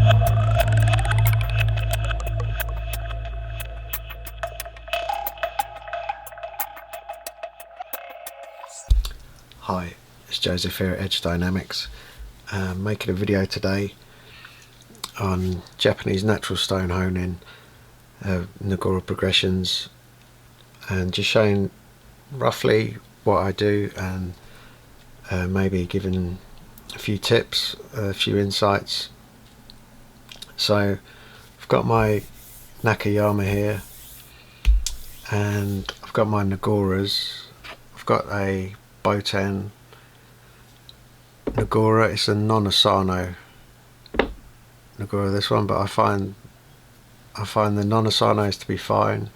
Hi, it's Joseph here at Edge Dynamics. Making a video today on Japanese natural stone honing, Nagura progressions, and just showing roughly what I do, and maybe giving a few tips, a few insights. So I've got my Nakayama here, and I've got my Naguras. I've got a Botan Nagura. It's a non-Asano Nagura, this one, but I find the non-Asanos to be fine.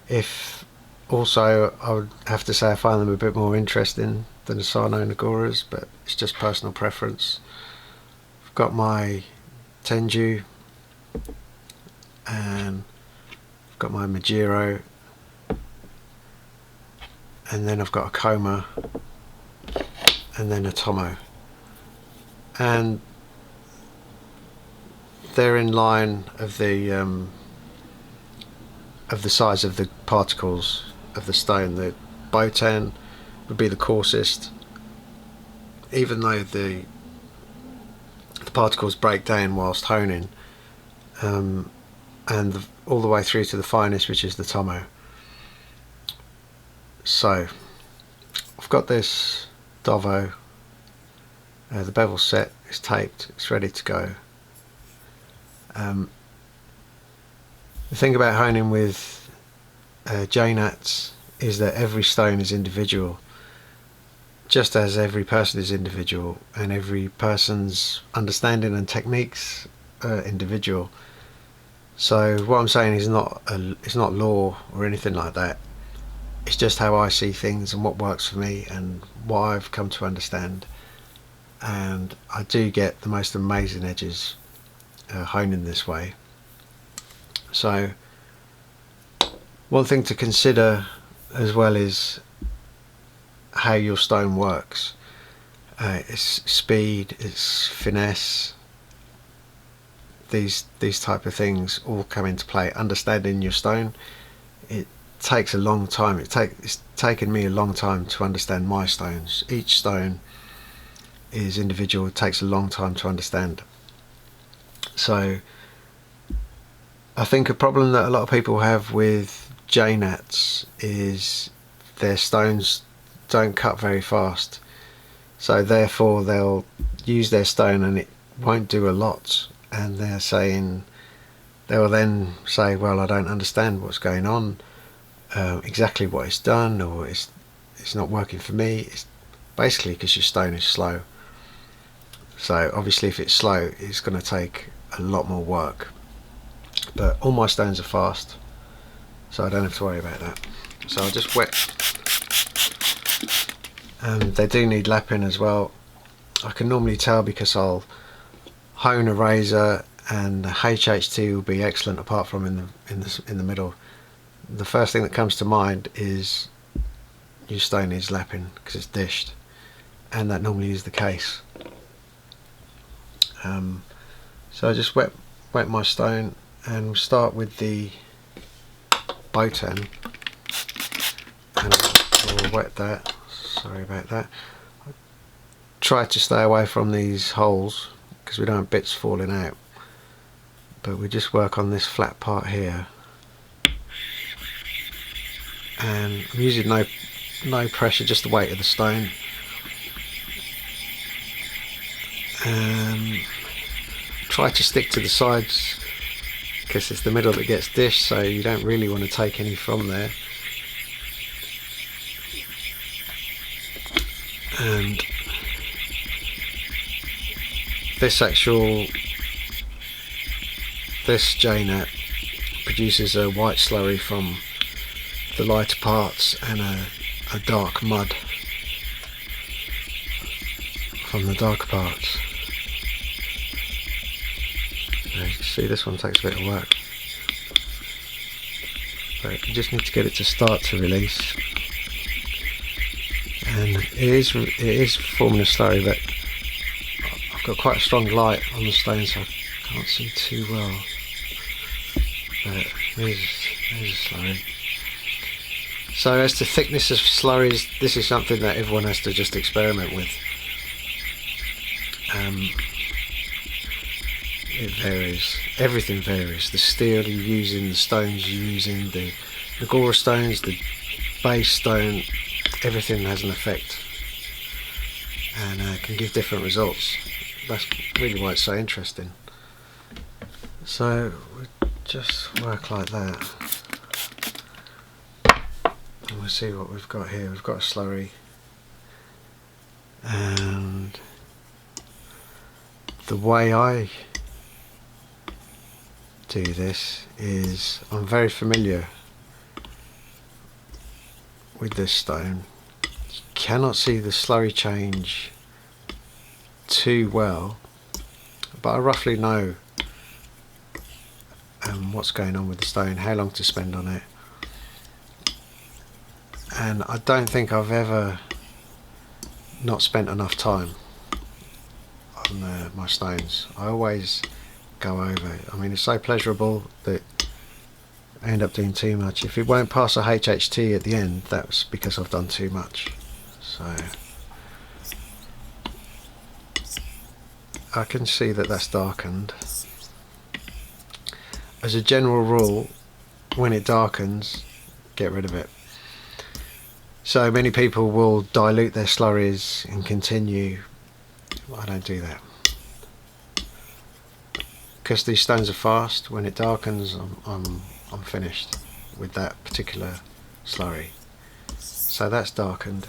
If also, I would have to say I find them a bit more interesting than Asano Naguras, but it's just personal preference. I've got my Tenju, and I've got my Majiro, and then I've got a Koma, and then a Tomo, and they're in line of the size of the particles of the stone. The Botan would be the coarsest, even though the particles break down whilst honing, and all the way through to the finest, which is the Tomo. So I've got this Dovo, the bevel's set, it's taped, it's ready to go. The thing about honing with JNATs is that every stone is individual, just as every person is individual, and every person's understanding and techniques are individual. So what I'm saying is it's not law or anything like that. It's just how I see things and what works for me and what I've come to understand. And I do get the most amazing edges honing this way. So one thing to consider as well is how your stone works. It's speed, it's finesse. These type of things all come into play. Understanding your stone, it takes a long time. It's taken me a long time to understand my stones. Each stone is individual. It takes a long time to understand. So I think a problem that a lot of people have with JNATs is their stones don't cut very fast, so therefore they'll use their stone and it won't do a lot, and they will then say, well, I don't understand what's going on, exactly what it's done, or it's not working for me. It's basically because your stone is slow. So obviously if it's slow, it's going to take a lot more work, but all my stones are fast, so I don't have to worry about that. So I just wet, and they do need lapping as well. I can normally tell because I'll hone a razor and the HHT will be excellent, apart from in the middle. The first thing that comes to mind is your stone needs lapping because it's dished, and that normally is the case. So I just wet my stone, and we'll start with the Botan, and I'll wet that. Sorry about that. I try to stay away from these holes because we don't want bits falling out, but we just work on this flat part here, and I'm using no pressure, just the weight of the stone. Try to stick to the sides because it's the middle that gets dished, so you don't really want to take any from there. And this JNAT produces a white slurry from the lighter parts and a dark mud from the darker parts. As you can see, this one takes a bit of work, but you just need to get it to start to release. And it is forming a slurry, but I've got quite a strong light on the stone, so I Can't see too well, but there's a slurry. So as to thickness of slurries, this is something that everyone has to just experiment with. It varies. Everything varies. The steel you're using, the stones you're using, the Nagura stones, the base stone, everything has an effect and can give different results. That's really why it's so interesting. So we just work like that. And we'll see what we've got here. We've got a slurry. And the way I do this is, I'm very familiar with this stone. You cannot see the slurry change too well, but I roughly know what's going on with the stone, how long to spend on it, and I don't think I've ever not spent enough time on my stones. I always go over it. I mean, it's so pleasurable that I end up doing too much. If it won't pass a HHT at the end, that's because I've done too much. So I can see that that's darkened. As a general rule, when it darkens, get rid of it. So many people will dilute their slurries and continue. I don't do that, because these stones are fast. When it darkens, I'm finished with that particular slurry. So that's darkened.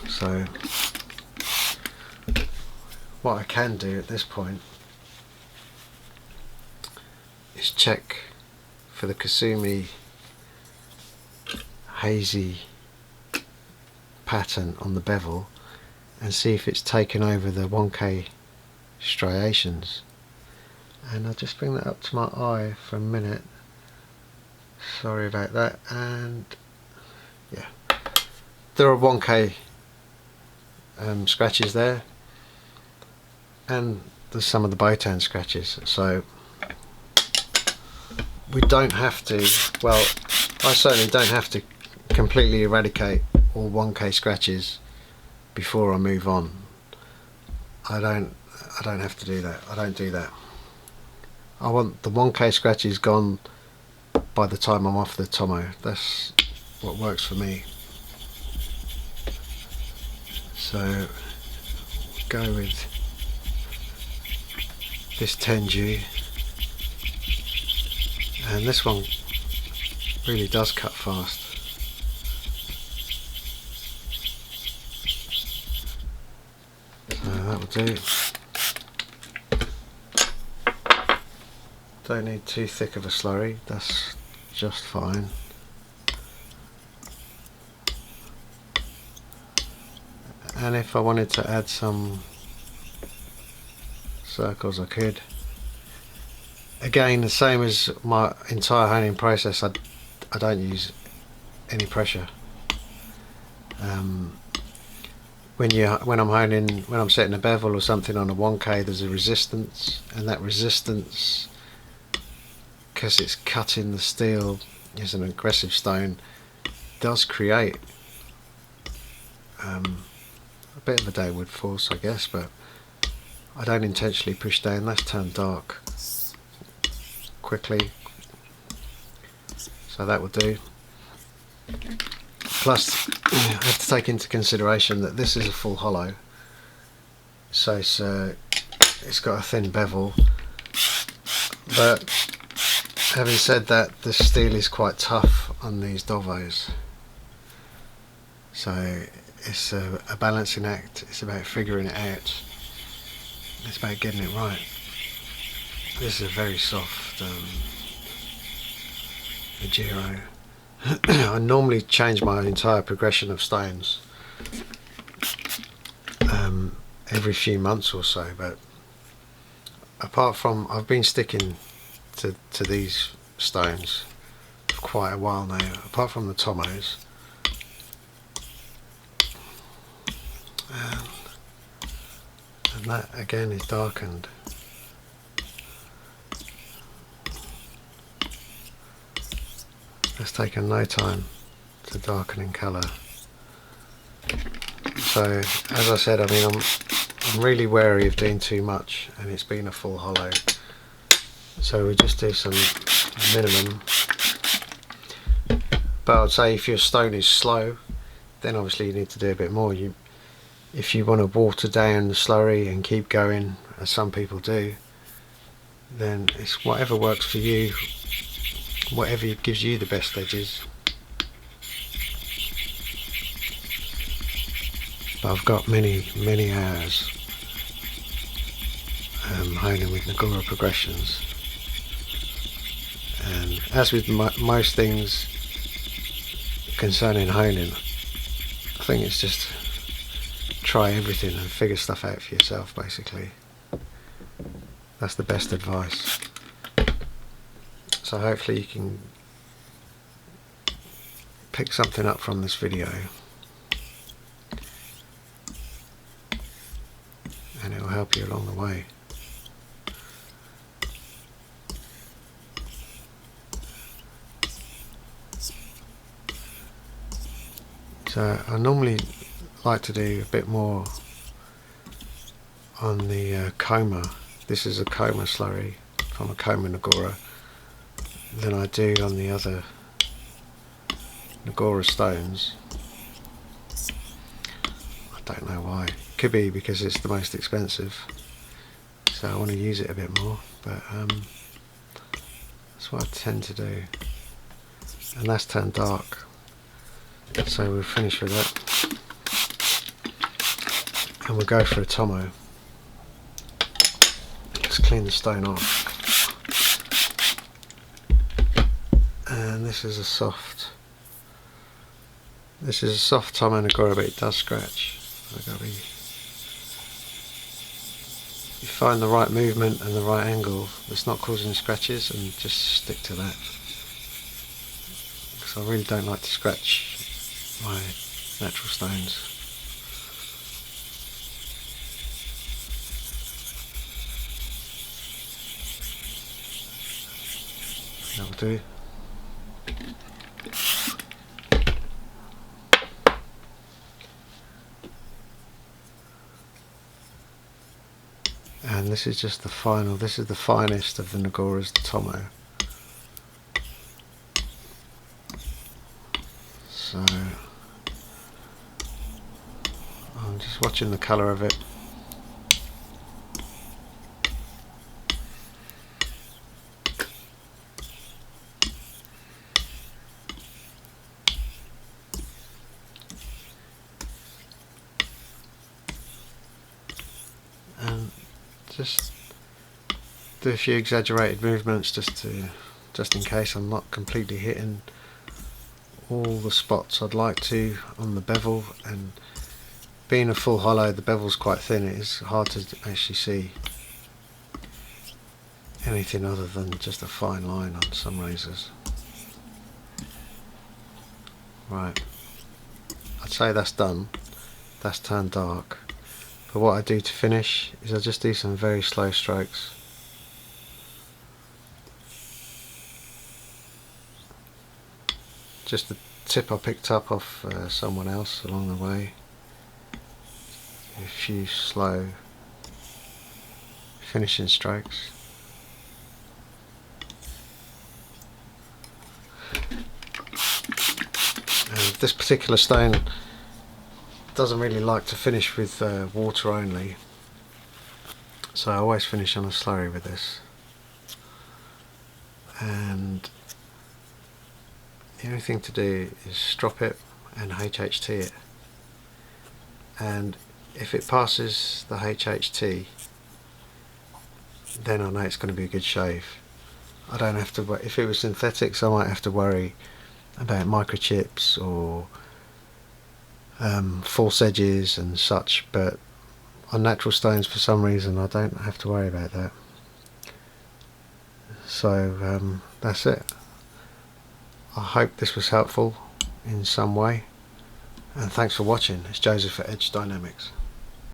So what I can do at this point is check for the Kasumi hazy pattern on the bevel and see if it's taken over the 1K striations. And I'll just bring that up to my eye for a minute. Sorry about that. And yeah, there are 1K scratches there, and there's some of the Botan scratches. So we don't have to, well, I certainly don't have to completely eradicate all 1K scratches before I move on. I don't have to do that. I don't do that. I want the 1K scratches gone by the time I'm off the Tomo. That's what works for me. So go with this Tenju, and this one really does cut fast. So that will do. Don't need too thick of a slurry, that's just fine. And if I wanted to add some circles, I could. Again, the same as my entire honing process, I don't use any pressure. When I'm honing, when I'm setting a bevel or something on a 1K, there's a resistance, and that resistance, because it's cutting the steel, is an aggressive stone, does create a bit of a downward force, I guess, but I don't intentionally push down. That's turned dark quickly, so that will do. Plus, I have to take into consideration that this is a full hollow, so it's got a thin bevel, but having said that, the steel is quite tough on these Dovos, so it's a balancing act. It's about figuring it out. It's about getting it right. This is a very soft Majiro. I normally change my entire progression of stones every few months or so, but apart from, I've been sticking to these stones for quite a while now, apart from the Tomos. And that again is darkened. It's taken no time to darken in colour. So as I said, I mean, I'm really wary of doing too much, and it's been a full hollow. So we just do some minimum. But I'd say if your stone is slow, then obviously you need to do a bit more. If you want to water down the slurry and keep going, as some people do, then it's whatever works for you, whatever gives you the best edges. But I've got many hours honing with Nagura progressions, and as with most things concerning honing, I think it's just try everything and figure stuff out for yourself, basically. That's the best advice. So hopefully you can pick something up from this video, and it will help you along the way. So I normally like to do a bit more on the coma. This is a coma slurry from a coma Nagura than I do on the other Nagura stones. I don't know why. Could be because it's the most expensive, so I want to use it a bit more, but that's what I tend to do. And that's turned dark, so we'll finish with that, and we'll go for a tomo. Let's clean the stone off. And this is a soft tomo Nagura, but it does scratch. You find the right movement and the right angle that's not causing scratches, and just stick to that, because I really don't like to scratch my natural stones. That'll do. And this is just the final, this is the finest of the Naguras, the tomo. So I'm just watching the colour of it. And just do a few exaggerated movements just in case I'm not completely hitting all the spots I'd like to on the bevel. And being a full hollow, the bevel's quite thin, it is hard to actually see anything other than just a fine line on some razors. Right, I'd say that's done, that's turned dark. But what I do to finish is I just do some very slow strokes. Just the tip I picked up off someone else along the way. A few slow finishing strokes. And this particular stone doesn't really like to finish with water only, so I always finish on a slurry with this. And the only thing to do is strop it and HHT it, and if it passes the HHT, then I know it's going to be a good shave. I don't have to, if it was synthetics I might have to worry about microchips or false edges and such, but on natural stones for some reason I don't have to worry about that. So that's it. I hope this was helpful in some way, and thanks for watching. It's Joseph at Edge Dynamics.